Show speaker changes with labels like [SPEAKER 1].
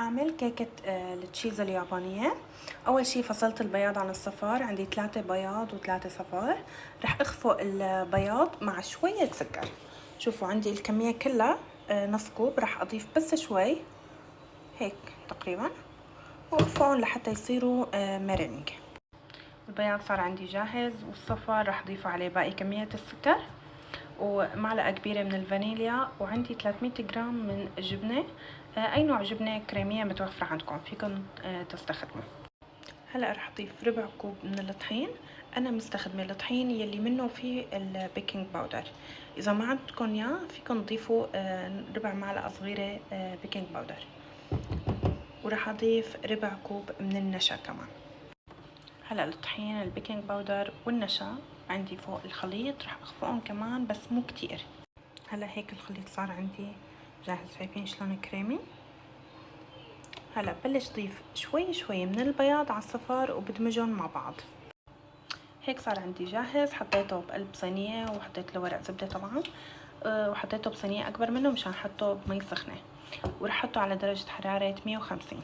[SPEAKER 1] اعمل كيكة التشيز اليابانية. اول شي فصلت البياض عن الصفار، عندي 3 بياض و3 صفار. رح اخفق البياض مع شوية سكر. شوفوا عندي الكمية كلها نص كوب، رح اضيف بس شوي هيك تقريبا واخفقهم لحتى يصيروا ميرينج. البياض صار عندي جاهز، والصفار رح اضيفه عليه باقي كمية السكر ومعلقة كبيرة من الفانيليا، وعندي 300 جرام من الجبنة، اي نوع جبنة كريمية متوفرة عندكم فيكم تستخدموا. هلا رح اضيف ربع كوب من الطحين. انا مستخدمة الطحين يلي منه فيه البيكنج باودر، اذا ما عندكم اياه فيكم تضيفوا ربع معلقة صغيرة بيكنج باودر. وراح اضيف ربع كوب من النشا كمان. هلا الطحين البيكنج باودر والنشا عندي فوق الخليط، رح اخفقهم كمان بس مو كتير. هلا هيك الخليط صار عندي جاهز، شايفين شلون كريمي. هلا بلش ضيف شوي شوي من البياض على الصفار وبدمجهم مع بعض. هيك صار عندي جاهز. حطيته بقلب صينية وحطيت له ورق زبدة طبعا، وحطيته بصينية اكبر منه مشان احطه بمي سخنة، ورح احطه على درجة حرارة 150.